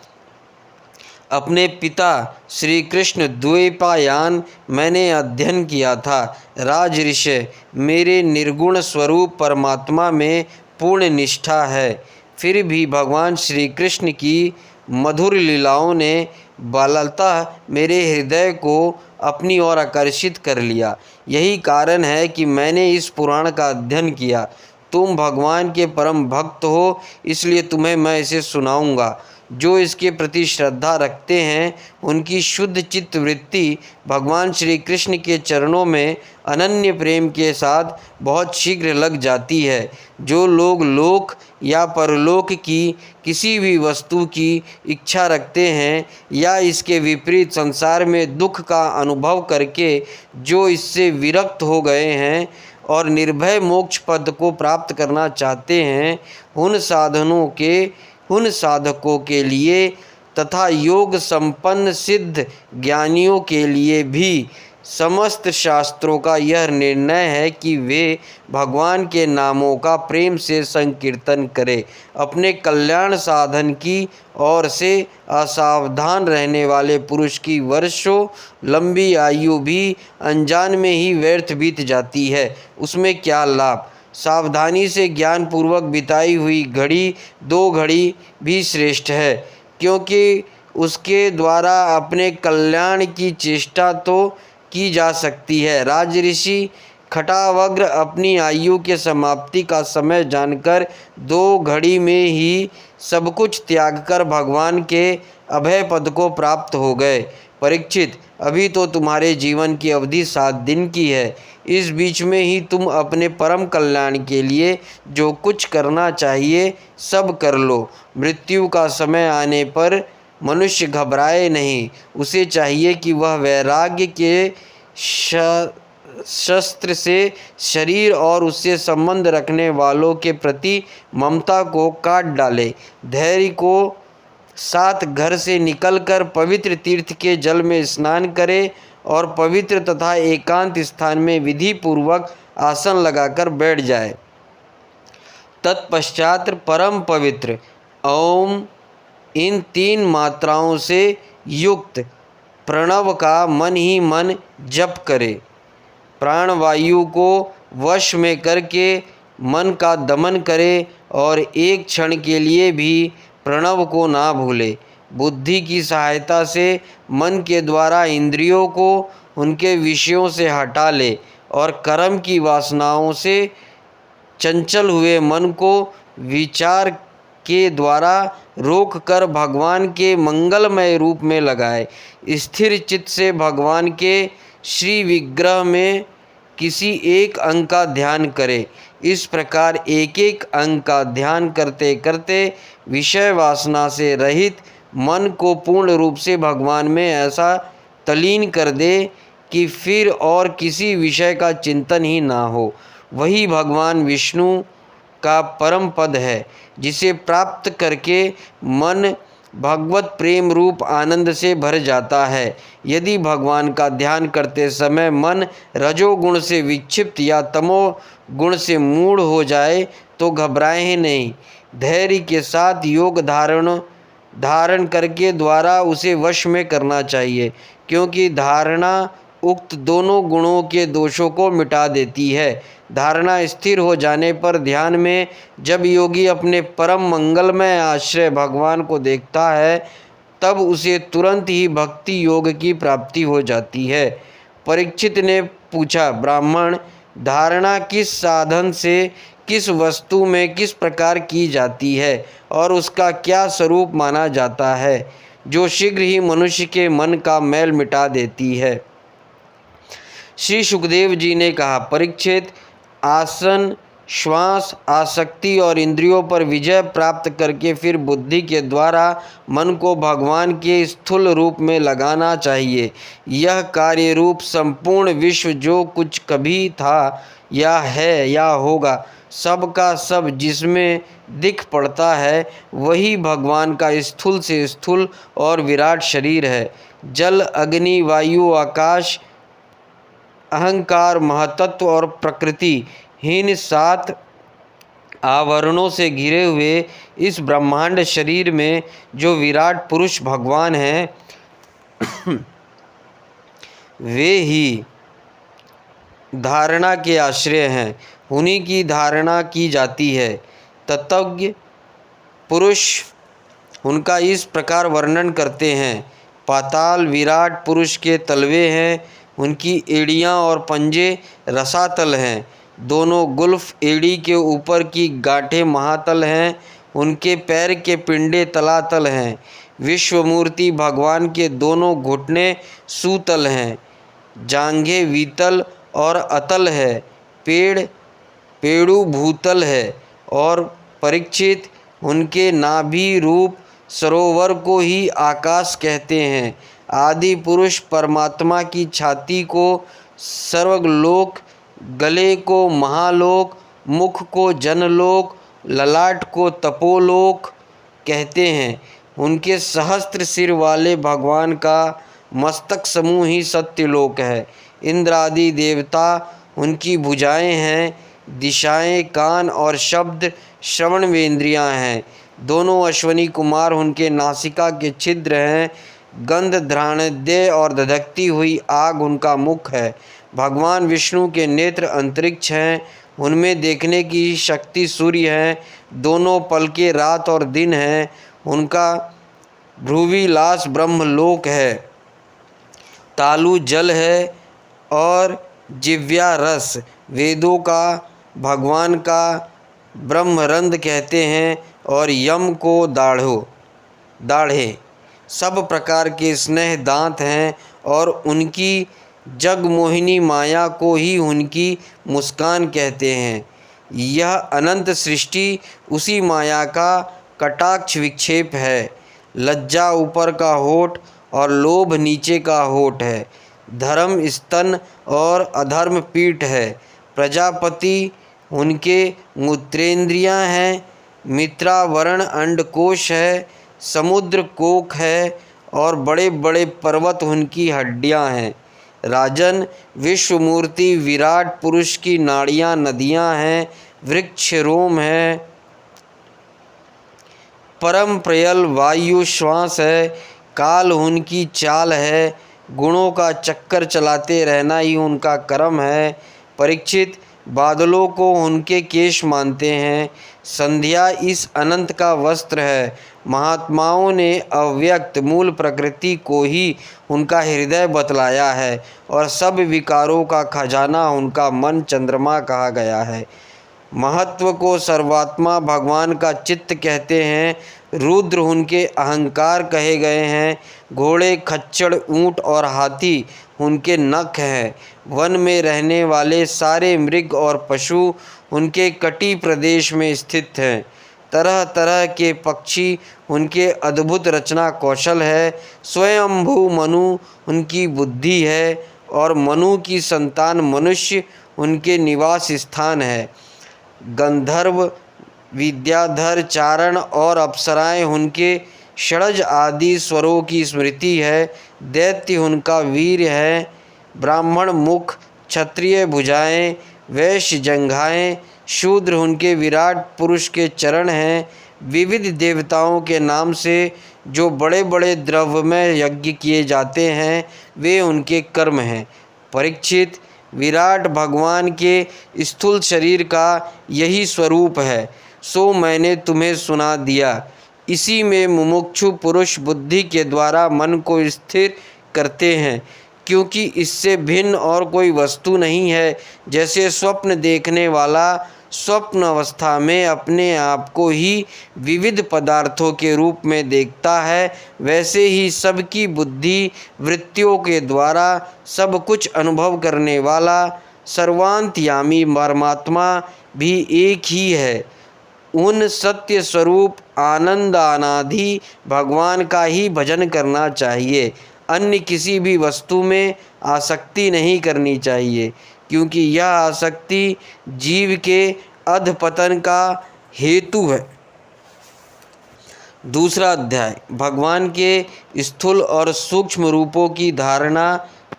अपने पिता श्री कृष्ण द्वैपायन मैंने अध्ययन किया था। राजऋषि, मेरे निर्गुण स्वरूप परमात्मा में पूर्ण निष्ठा है, फिर भी भगवान श्री कृष्ण की मधुर लीलाओं ने बलतः मेरे हृदय को अपनी ओर आकर्षित कर लिया। यही कारण है कि मैंने इस पुराण का अध्ययन किया। तुम भगवान के परम भक्त हो, इसलिए तुम्हें मैं इसे सुनाऊंगा। जो इसके प्रति श्रद्धा रखते हैं, उनकी शुद्ध चित्त वृत्ति भगवान श्री कृष्ण के चरणों में अनन्य प्रेम के साथ बहुत शीघ्र लग जाती है। जो लोग लोक या परलोक की किसी भी वस्तु की इच्छा रखते हैं या इसके विपरीत संसार में दुख का अनुभव करके जो इससे विरक्त हो गए हैं और निर्भय मोक्ष पद को प्राप्त करना चाहते हैं, उन साधकों के लिए तथा योग संपन्न सिद्ध ज्ञानियों के लिए भी समस्त शास्त्रों का यह निर्णय है कि वे भगवान के नामों का प्रेम से संकीर्तन करें। अपने कल्याण साधन की ओर से असावधान रहने वाले पुरुष की वर्षों लंबी आयु भी अनजान में ही व्यर्थ बीत जाती है। उसमें क्या लाभ? सावधानी से ज्ञान पूर्वक बिताई हुई घड़ी 2 घड़ी भी श्रेष्ठ है, क्योंकि उसके द्वारा अपने कल्याण की चेष्टा तो की जा सकती है। राजऋषि खटावग्र अपनी आयु के समाप्ति का समय जानकर 2 घड़ी में ही सब कुछ त्याग कर भगवान के अभय पद को प्राप्त हो गए। परीक्षित, अभी तो तुम्हारे जीवन की अवधि 7 दिन की है। इस बीच में ही तुम अपने परम कल्याण के लिए जो कुछ करना चाहिए सब कर लो। मृत्यु का समय आने पर मनुष्य घबराए नहीं। उसे चाहिए कि वह वैराग्य के शस्त्र से शरीर और उससे संबंध रखने वालों के प्रति ममता को काट डाले। धैर्य को साथ घर से निकलकर पवित्र तीर्थ के जल में स्नान करे और पवित्र तथा एकांत स्थान में विधि पूर्वक आसन लगाकर बैठ जाए। तत्पश्चात परम पवित्र ओम इन 3 मात्राओं से युक्त प्रणव का मन ही मन जप करे। प्राणवायु को वश में करके मन का दमन करे और एक क्षण के लिए भी प्रणव को ना भूले। बुद्धि की सहायता से मन के द्वारा इंद्रियों को उनके विषयों से हटा ले और कर्म की वासनाओं से चंचल हुए मन को विचार के द्वारा रोक कर भगवान के मंगलमय रूप में लगाए। स्थिर चित्त से भगवान के श्री विग्रह में किसी एक अंग का ध्यान करे। इस प्रकार एक एक अंग का ध्यान करते करते विषय वासना से रहित मन को पूर्ण रूप से भगवान में ऐसा तल्लीन कर दे कि फिर और किसी विषय का चिंतन ही ना हो। वही भगवान विष्णु का परम पद है, जिसे प्राप्त करके मन भगवत प्रेम रूप आनंद से भर जाता है। यदि भगवान का ध्यान करते समय मन रजोगुण से विक्षिप्त या तमो गुण से मूढ़ हो जाए तो घबराएं ही नहीं। धैर्य के साथ योग धारण करके द्वारा उसे वश में करना चाहिए, क्योंकि धारणा उक्त दोनों गुणों के दोषों को मिटा देती है। धारणा स्थिर हो जाने पर ध्यान में जब योगी अपने परम मंगलमय आश्रय भगवान को देखता है, तब उसे तुरंत ही भक्ति योग की प्राप्ति हो जाती है। परीक्षित ने पूछा, ब्राह्मण, धारणा किस साधन से किस वस्तु में किस प्रकार की जाती है और उसका क्या स्वरूप माना जाता है, जो शीघ्र ही मनुष्य के मन का मैल मिटा देती है? श्री सुखदेव जी ने कहा, परीक्षित, आसन, श्वास, आसक्ति और इंद्रियों पर विजय प्राप्त करके फिर बुद्धि के द्वारा मन को भगवान के स्थूल रूप में लगाना चाहिए। यह कार्य रूप संपूर्ण विश्व जो कुछ कभी था या है या होगा, सब का सब जिसमें दिख पड़ता है, वही भगवान का स्थूल से स्थूल और विराट शरीर है। जल, अग्नि, वायु, आकाश, अहंकार, महतत्व और प्रकृति हीन 7 आवरणों से घिरे हुए इस ब्रह्मांड शरीर में जो विराट पुरुष भगवान हैं, वे ही धारणा के आश्रय हैं। उन्हीं की धारणा की जाती है। तत्वज्ञ पुरुष उनका इस प्रकार वर्णन करते हैं। पाताल विराट पुरुष के तलवे हैं, उनकी एड़ियाँ और पंजे रसातल हैं। दोनों गुल्फ एड़ी के ऊपर की गांठें महातल हैं, उनके पैर के पिंडे तलातल हैं। विश्वमूर्ति भगवान के दोनों घुटने सूतल हैं, जांघें वीतल और अतल है, पेड़ू भूतल है। और परीक्षित, उनके नाभि रूप सरोवर को ही आकाश कहते हैं। आदि पुरुष परमात्मा की छाती को सर्वलोक, गले को महालोक, मुख को जनलोक, ललाट को तपोलोक कहते हैं। उनके सहस्त्र सिर वाले भगवान का मस्तक समूह ही सत्यलोक है। इंद्र आदि देवता उनकी भुजाएं हैं, दिशाएं कान और शब्द श्रवण वेंद्रियां हैं। दोनों अश्वनी कुमार उनके नासिका के छिद्र हैं। गंध घ्राणोदय और धधकती हुई आग उनका मुख है। भगवान विष्णु के नेत्र अंतरिक्ष हैं, उनमें देखने की शक्ति सूर्य है। दोनों पलके रात और दिन हैं। उनका भ्रुविलास ब्रह्मलोक है। तालु जल है और जिव्या रस वेदों का भगवान का ब्रह्मरंध कहते हैं, और यम को दाढ़े सब प्रकार के स्नेह दांत हैं, और उनकी जगमोहिनी माया को ही उनकी मुस्कान कहते हैं। यह अनंत सृष्टि उसी माया का कटाक्ष विक्षेप है। लज्जा ऊपर का होठ और लोभ नीचे का होठ है। धर्म स्तन और अधर्म पीठ है। प्रजापति उनके मूत्रेंद्रियां हैं। मित्रावरण अंडकोश है। समुद्र कोक है और बड़े बड़े पर्वत उनकी हड्डियां हैं। राजन, विश्वमूर्ति विराट पुरुष की नाड़ियां नदियां हैं। वृक्ष रोम है। परम प्रयल वायु श्वास है। काल उनकी चाल है। गुणों का चक्कर चलाते रहना ही उनका कर्म है। परीक्षित, बादलों को उनके केश मानते हैं। संध्या इस अनंत का वस्त्र है। महात्माओं ने अव्यक्त मूल प्रकृति को ही उनका हृदय बतलाया है, और सब विकारों का खजाना उनका मन चंद्रमा कहा गया है। महत्व को सर्वात्मा भगवान का चित्त कहते हैं। रुद्र उनके अहंकार कहे गए हैं। घोड़े, खच्चर, ऊंट और हाथी उनके नख हैं। वन में रहने वाले सारे मृग और पशु उनके कटी प्रदेश में स्थित हैं। तरह तरह के पक्षी उनके अद्भुत रचना कौशल है। स्वयंभू मनु उनकी बुद्धि है और मनु की संतान मनुष्य उनके निवास स्थान है। गंधर्व, विद्याधर, चारण और अप्सराएं उनके षड्ज आदि स्वरों की स्मृति है। दैत्य उनका वीर है। ब्राह्मण मुख, क्षत्रिय भुजाएं, वैश्य जंघाएं, शूद्र उनके विराट पुरुष के चरण हैं। विविध देवताओं के नाम से जो बड़े बड़े द्रव्यमय यज्ञ किए जाते हैं वे उनके कर्म हैं। परीक्षित, विराट भगवान के स्थूल शरीर का यही स्वरूप है, सो मैंने तुम्हें सुना दिया। इसी में मुमुक्षु पुरुष बुद्धि के द्वारा मन को स्थिर करते हैं, क्योंकि इससे भिन्न और कोई वस्तु नहीं है। जैसे स्वप्न देखने वाला स्वप्न अवस्था में अपने आप को ही विविध पदार्थों के रूप में देखता है, वैसे ही सबकी बुद्धि वृत्तियों के द्वारा सब कुछ अनुभव करने वाला सर्वांतयामी परमात्मा भी एक ही है। उन सत्य स्वरूप आनंद अनादि भगवान का ही भजन करना चाहिए। अन्य किसी भी वस्तु में आसक्ति नहीं करनी चाहिए, क्योंकि यह आसक्ति जीव के अधपतन का हेतु है। दूसरा अध्याय, भगवान के स्थूल और सूक्ष्म रूपों की धारणा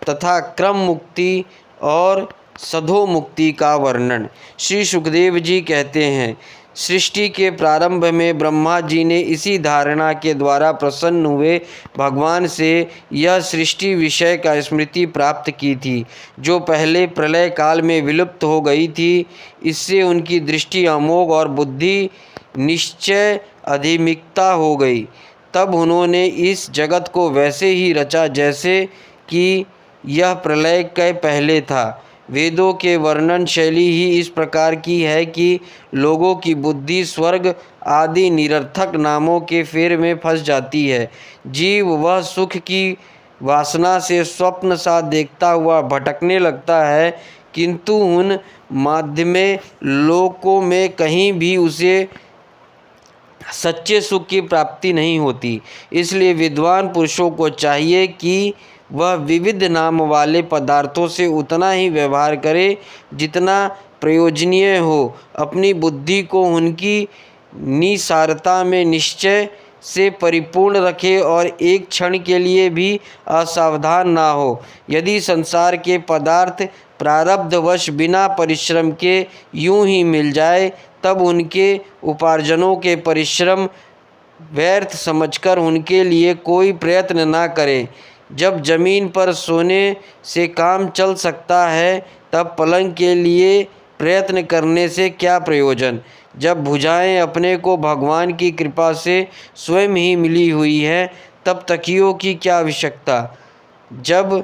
तथा क्रम मुक्ति और सधो मुक्ति का वर्णन। श्री सुखदेव जी कहते हैं, सृष्टि के प्रारंभ में ब्रह्मा जी ने इसी धारणा के द्वारा प्रसन्न हुए भगवान से यह सृष्टि विषय का स्मृति प्राप्त की थी, जो पहले प्रलय काल में विलुप्त हो गई थी। इससे उनकी दृष्टि अमोघ और बुद्धि निश्चय अधिमिकता हो गई। तब उन्होंने इस जगत को वैसे ही रचा जैसे कि यह प्रलय के पहले था। वेदों के वर्णन शैली ही इस प्रकार की है कि लोगों की बुद्धि स्वर्ग आदि निरर्थक नामों के फेर में फंस जाती है। जीव वह सुख की वासना से स्वप्न सा देखता हुआ भटकने लगता है, किंतु उन माध्यमे लोकों में कहीं भी उसे सच्चे सुख की प्राप्ति नहीं होती। इसलिए विद्वान पुरुषों को चाहिए कि वह विविध नाम वाले पदार्थों से उतना ही व्यवहार करे जितना प्रयोजनीय हो। अपनी बुद्धि को उनकी निसारता में निश्चय से परिपूर्ण रखे और एक क्षण के लिए भी असावधान ना हो। यदि संसार के पदार्थ प्रारब्धवश बिना परिश्रम के यूं ही मिल जाए, तब उनके उपार्जनों के परिश्रम व्यर्थ समझकर उनके लिए कोई प्रयत्न ना करें। जब जमीन पर सोने से काम चल सकता है, तब पलंग के लिए प्रयत्न करने से क्या प्रयोजन। जब भुजाएं अपने को भगवान की कृपा से स्वयं ही मिली हुई हैं, तब तकियों की क्या आवश्यकता। जब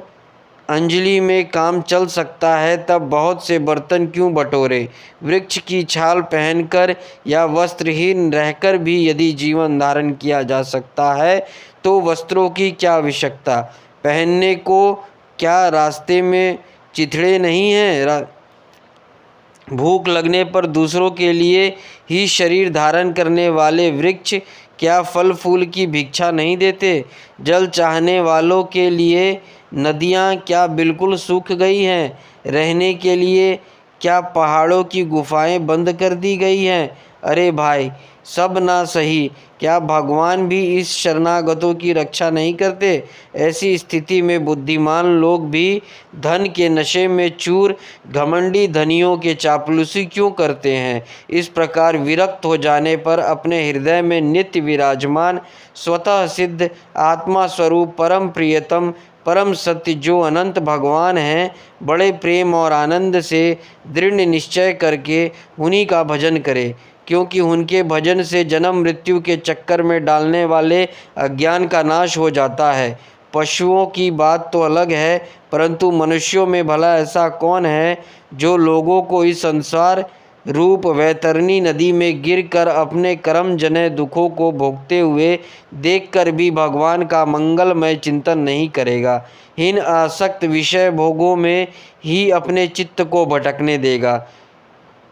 अंजलि में काम चल सकता है, तब बहुत से बर्तन क्यों बटोरे। वृक्ष की छाल पहनकर या वस्त्रहीन रहकर भी यदि जीवन धारण किया जा सकता है, तो वस्त्रों की क्या आवश्यकता। पहनने को क्या रास्ते में चिथड़े नहीं हैं। भूख लगने पर दूसरों के लिए ही शरीर धारण करने वाले वृक्ष क्या फल फूल की भिक्षा नहीं देते। जल चाहने वालों के लिए नदियाँ क्या बिल्कुल सूख गई हैं। रहने के लिए क्या पहाड़ों की गुफाएं बंद कर दी गई हैं। अरे भाई, सब ना सही, क्या भगवान भी इस शरणागतों की रक्षा नहीं करते। ऐसी स्थिति में बुद्धिमान लोग भी धन के नशे में चूर घमंडी धनियों के चापलूसी क्यों करते हैं। इस प्रकार विरक्त हो जाने पर अपने हृदय में नित्य विराजमान स्वतः सिद्ध आत्मा स्वरूप परम प्रियतम परम सत्य जो अनंत भगवान हैं, बड़े प्रेम और आनंद से दृढ़ निश्चय करके उन्हीं का भजन करें, क्योंकि उनके भजन से जन्म मृत्यु के चक्कर में डालने वाले अज्ञान का नाश हो जाता है। पशुओं की बात तो अलग है, परंतु मनुष्यों में भला ऐसा कौन है जो लोगों को इस संसार रूप वैतरणी नदी में गिरकर अपने कर्म जन्य दुखों को भोगते हुए देखकर भी भगवान का मंगलमय चिंतन नहीं करेगा। इन आसक्त विषय भोगों में ही अपने चित्त को भटकने देगा।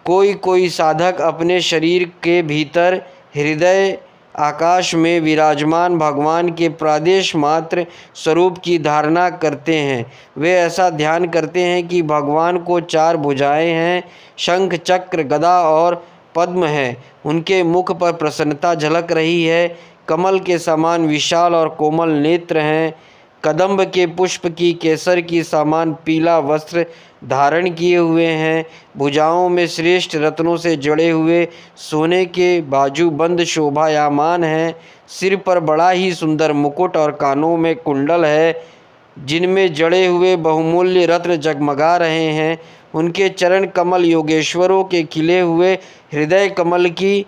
कोई कोई साधक अपने शरीर के भीतर हृदय आकाश में विराजमान भगवान के प्रादेश मात्र स्वरूप की धारणा करते हैं। वे ऐसा ध्यान करते हैं कि भगवान को 4 भुजाएं हैं, शंख चक्र गदा और पद्म है। उनके मुख पर प्रसन्नता झलक रही है। कमल के समान विशाल और कोमल नेत्र हैं। कदम्ब के पुष्प की केसर की समान पीला वस्त्र धारण किए हुए हैं। भुजाओं में श्रेष्ठ रत्नों से जड़े हुए सोने के बाजूबंद शोभायमान हैं। सिर पर बड़ा ही सुंदर मुकुट और कानों में कुंडल है जिनमें जड़े हुए बहुमूल्य रत्न जगमगा रहे हैं। उनके चरण कमल योगेश्वरों के खिले हुए हृदय कमल की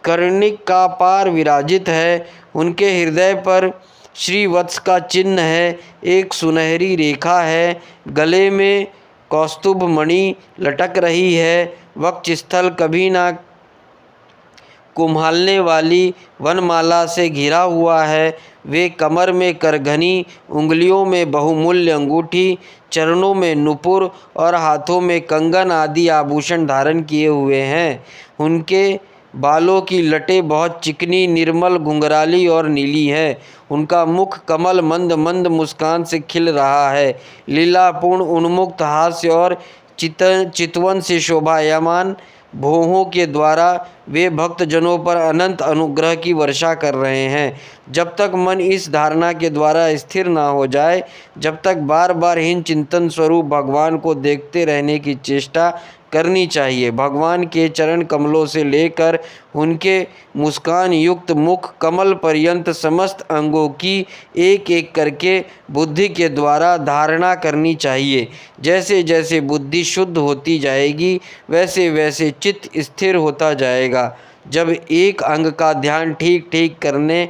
कर्णिका पार विराजित है। उनके हृदय पर श्रीवत्स का चिन्ह है। एक सुनहरी रेखा है। गले में कौस्तुभ मणि लटक रही है। वक्षस्थल कभी ना कुम्हालने वाली वनमाला से घिरा हुआ है। वे कमर में करघनी, उंगलियों में बहुमूल्य अंगूठी, चरणों में नुपुर और हाथों में कंगन आदि आभूषण धारण किए हुए हैं। उनके बालों की लटें बहुत चिकनी, निर्मल, घुंघराली और नीली है। उनका मुख कमल मंद मंद मुस्कान से खिल रहा है। लीलापूर्ण उन्मुक्त हास्य और चितवन से शोभायमान भौहों के द्वारा वे भक्तजनों पर अनंत अनुग्रह की वर्षा कर रहे हैं। जब तक मन इस धारणा के द्वारा स्थिर ना हो जाए, जब तक बार बार हीन चिंतन स्वरूप भगवान को देखते रहने की चेष्टा करनी चाहिए। भगवान के चरण कमलों से लेकर उनके मुस्कान युक्त मुख कमल पर्यंत समस्त अंगों की एक एक करके बुद्धि के द्वारा धारणा करनी चाहिए। जैसे जैसे बुद्धि शुद्ध होती जाएगी वैसे वैसे चित्त स्थिर होता जाएगा। जब एक अंग का ध्यान ठीक ठीक करने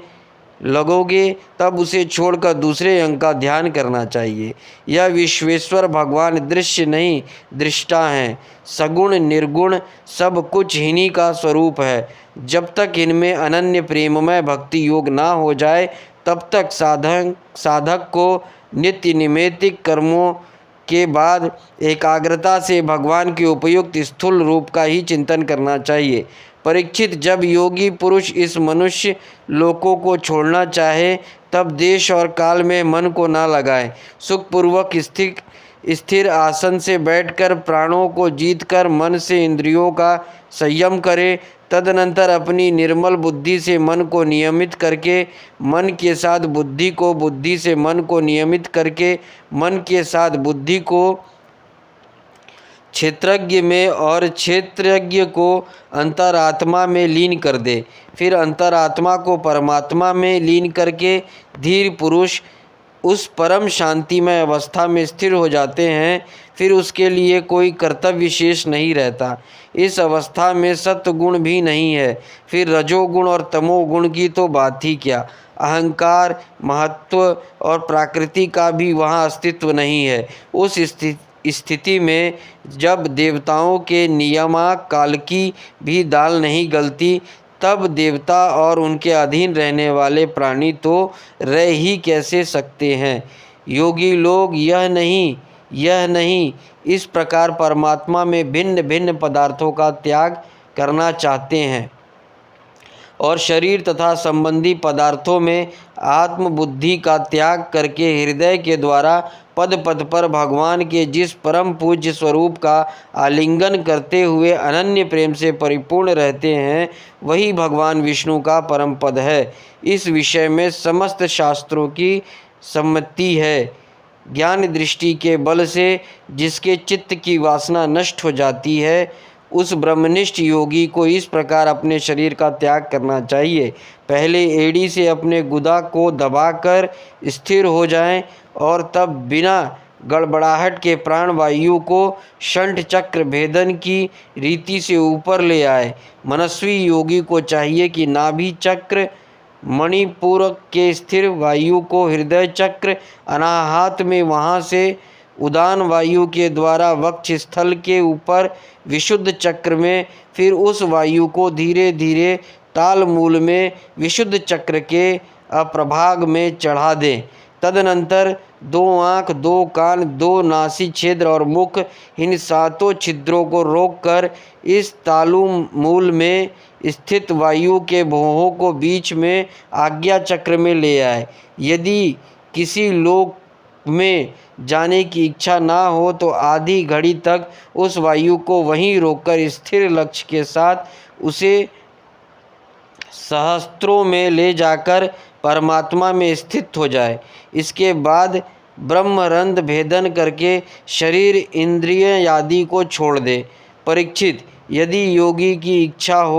लगोगे तब उसे छोड़कर दूसरे अंग का ध्यान करना चाहिए। यह विश्वेश्वर भगवान दृश्य नहीं दृष्टा हैं। सगुण निर्गुण सब कुछ इन्हीं का स्वरूप है। जब तक इनमें अनन्य प्रेममय भक्ति योग ना हो जाए तब तक साधक को नित्य निमित्तिक कर्मों के बाद एकाग्रता से भगवान के उपयुक्त स्थूल रूप का ही चिंतन करना चाहिए। परीक्षित, जब योगी पुरुष इस मनुष्य लोकों को छोड़ना चाहे तब देश और काल में मन को ना लगाए। सुखपूर्वक स्थिर आसन से बैठकर प्राणों को जीतकर मन से इंद्रियों का संयम करे। तदनंतर अपनी निर्मल बुद्धि से मन को नियमित करके, मन के साथ बुद्धि को, बुद्धि से मन को नियमित करके, मन के साथ बुद्धि को क्षेत्रज्ञ में और क्षेत्रज्ञ को अंतरात्मा में लीन कर दे। फिर अंतरात्मा को परमात्मा में लीन करके धीर पुरुष उस परम शांतिमय अवस्था में स्थिर हो जाते हैं। फिर उसके लिए कोई कर्तव्य शेष नहीं रहता। इस अवस्था में सत्वगुण भी नहीं है। फिर रजोगुण और तमोगुण की तो बात ही क्या। अहंकार, महत्व और प्रकृति का भी वहाँ अस्तित्व नहीं है। उस स्थिति में जब देवताओं के नियामक काल की भी दाल नहीं गलती, तब देवता और उनके अधीन रहने वाले प्राणी तो रह ही कैसे सकते हैं। योगी लोग यह नहीं इस प्रकार परमात्मा में भिन्न भिन्न पदार्थों का त्याग करना चाहते हैं और शरीर तथा संबंधी पदार्थों में आत्मबुद्धि का त्याग करके हृदय के द्वारा पद पद पर भगवान के जिस परम पूज्य स्वरूप का आलिंगन करते हुए अनन्य प्रेम से परिपूर्ण रहते हैं, वही भगवान विष्णु का परम पद है। इस विषय में समस्त शास्त्रों की सम्मति है। ज्ञान दृष्टि के बल से जिसके चित्त की वासना नष्ट हो जाती है, उस ब्रह्मनिष्ठ योगी को इस प्रकार अपने शरीर का त्याग करना चाहिए। पहले एड़ी से अपने गुदा को दबाकर स्थिर हो जाएं और तब बिना गड़बड़ाहट के प्राण वायु को शंठ चक्र भेदन की रीति से ऊपर ले आए। मनस्वी योगी को चाहिए कि नाभि चक्र मणिपुर के स्थिर वायु को हृदय चक्र अनाहत में वहाँ से उदान वायु के द्वारा वक्ष स्थल के ऊपर विशुद्ध चक्र में, फिर उस वायु को धीरे धीरे ताल मूल में विशुद्ध चक्र के अप्रभाग में चढ़ा दें। तदनंतर 2 आँख, 2 कान, 2 नासी छिद्र और मुख, इन 7 छिद्रों को रोककर इस तालु मूल में स्थित वायु के भौहों को बीच में आज्ञा चक्र में ले आए। यदि किसी लोक में जाने की इच्छा ना हो तो आधी घड़ी तक उस वायु को वहीं रोककर स्थिर लक्ष्य के साथ उसे सहस्त्रों में ले जाकर परमात्मा में स्थित हो जाए। इसके बाद ब्रह्मरंध्र भेदन करके शरीर, इंद्रिय आदि को छोड़ दे। परीक्षित, यदि योगी की इच्छा हो